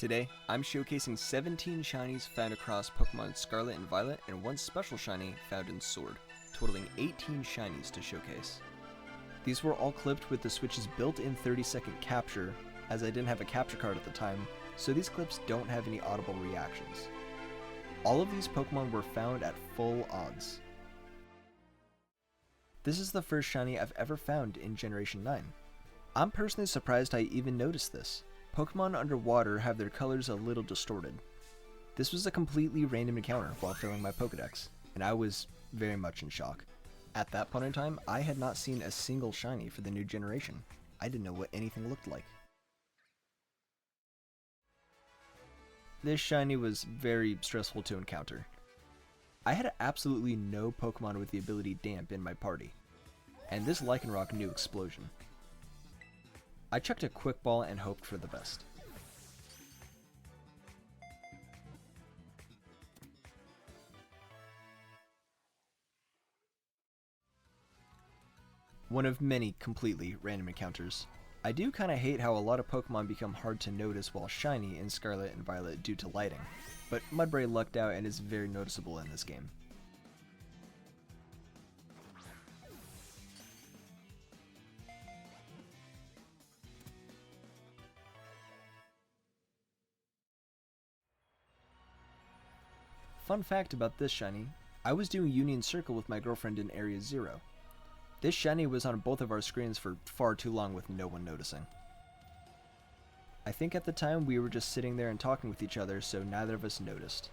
Today, I'm showcasing 17 shinies found across Pokemon Scarlet and Violet and one special shiny found in Sword, totaling 18 shinies to showcase. These were all clipped with the Switch's built-in 30-second capture, as I didn't have a capture card at the time, so these clips don't have any audible reactions. All of these Pokemon were found at full odds. This is the first shiny I've ever found in Generation 9. I'm personally surprised I even noticed this. Pokemon underwater have their colors a little distorted. This was a completely random encounter while filling my Pokedex, and I was very much in shock. At that point in time, I had not seen a single shiny for the new generation. I didn't know what anything looked like. This shiny was very stressful to encounter. I had absolutely no Pokemon with the ability Damp in my party, and this Lycanroc knew Explosion. I chucked a Quick Ball and hoped for the best. One of many completely random encounters. I do kinda hate how a lot of Pokemon become hard to notice while shiny in Scarlet and Violet due to lighting, but Mudbray lucked out and is very noticeable in this game. Fun fact about this shiny, I was doing Union Circle with my girlfriend in Area 0. This shiny was on both of our screens for far too long with no one noticing. I think at the time we were just sitting there and talking with each other, so neither of us noticed.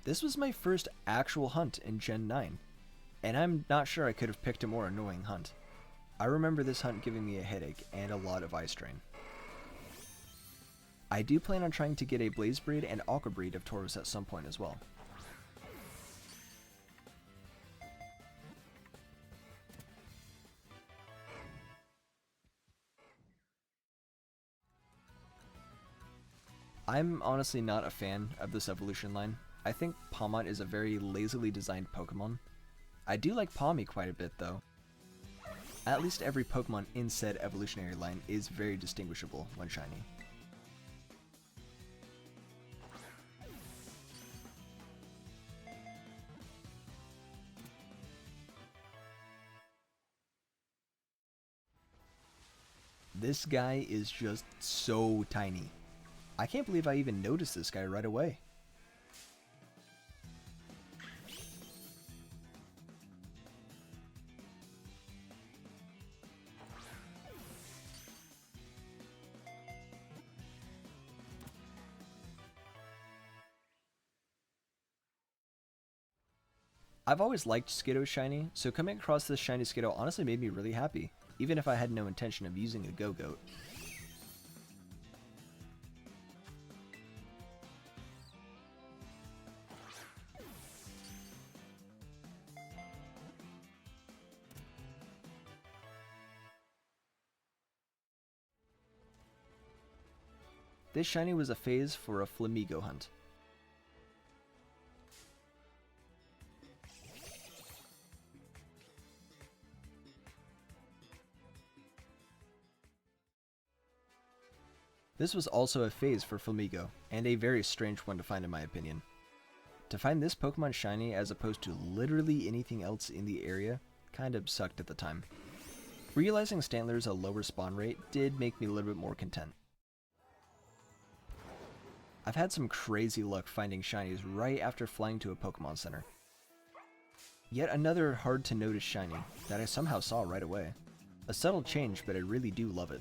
This was my first actual hunt in Gen 9, and I'm not sure I could have picked a more annoying hunt. I remember this hunt giving me a headache and a lot of eye strain. I do plan on trying to get a Blaze Breed and Aqua Breed of Tauros at some point as well. I'm honestly not a fan of this evolution line. I think Pawmot is a very lazily designed Pokemon. I do like Pawmi quite a bit though. At least every Pokemon in said evolutionary line is very distinguishable when shiny. This guy is just so tiny. I can't believe I even noticed this guy right away. I've always liked Skiddo shiny, so coming across this shiny Skiddo honestly made me really happy, even if I had no intention of using a Go-Goat. This shiny was a phase for a Flamigo hunt. This was also a phase for Flamigo, and a very strange one to find in my opinion. To find this Pokemon shiny as opposed to literally anything else in the area kind of sucked at the time. Realizing Stantler's a lower spawn rate did make me a little bit more content. I've had some crazy luck finding shinies right after flying to a Pokemon Center. Yet another hard to notice shiny that I somehow saw right away. A subtle change, but I really do love it.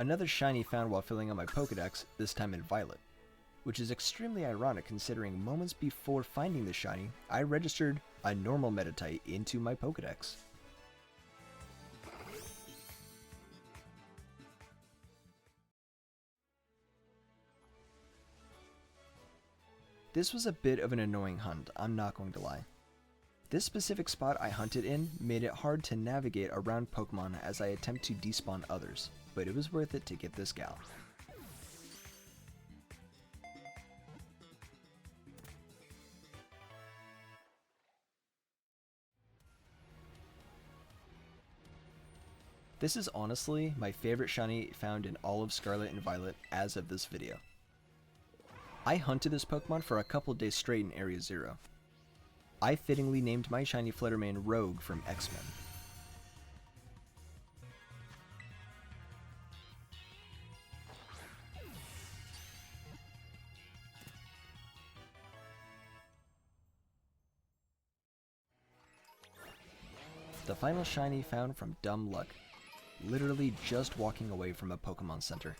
Another shiny found while filling out my Pokedex, this time in Violet, which is extremely ironic considering moments before finding the shiny, I registered a normal Meditite into my Pokedex. This was a bit of an annoying hunt, I'm not going to lie. This specific spot I hunted in made it hard to navigate around Pokemon as I attempt to despawn others, but it was worth it to get this gal. This is honestly my favorite shiny found in all of Scarlet and Violet as of this video. I hunted this Pokemon for a couple days straight in Area 0. I fittingly named my shiny Fluttermane Rogue from X-Men. The final shiny found from dumb luck. Literally just walking away from a Pokemon Center.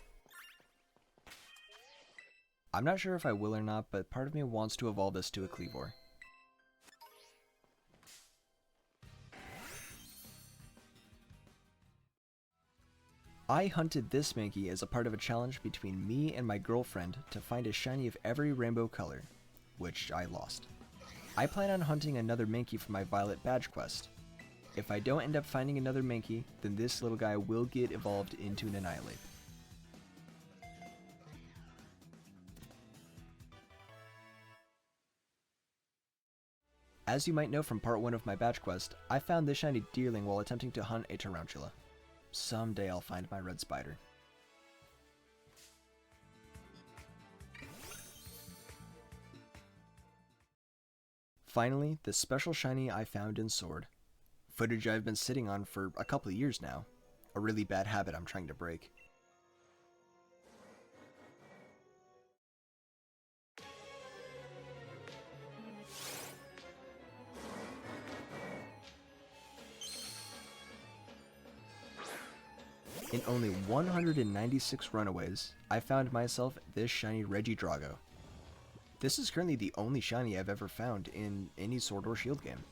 I'm not sure if I will or not, but part of me wants to evolve this to a Kleavor. I hunted this Mankey as a part of a challenge between me and my girlfriend to find a shiny of every rainbow color, which I lost. I plan on hunting another Mankey for my Violet badge quest. If I don't end up finding another Mankey, then this little guy will get evolved into an Annihilate. As you might know from part 1 of my badge quest, I found this shiny Deerling while attempting to hunt a Tarantula. Someday I'll find my red spider. Finally, the special shiny I found in Sword. Footage I've been sitting on for a couple of years now. A really bad habit I'm trying to break. In only 196 runaways, I found myself this shiny Regidrago. This is currently the only shiny I've ever found in any Sword or Shield game.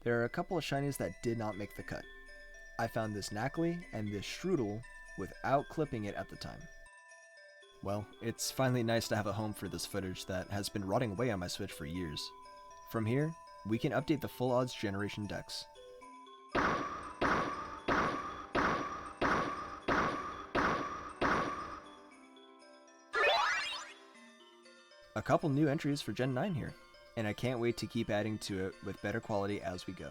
There are a couple of shinies that did not make the cut. I found this Knackley and this Strudel without clipping it at the time. Well, it's finally nice to have a home for this footage that has been rotting away on my Switch for years. From here, we can update the Full Odds Generation decks. A couple new entries for Gen 9 here, and I can't wait to keep adding to it with better quality as we go.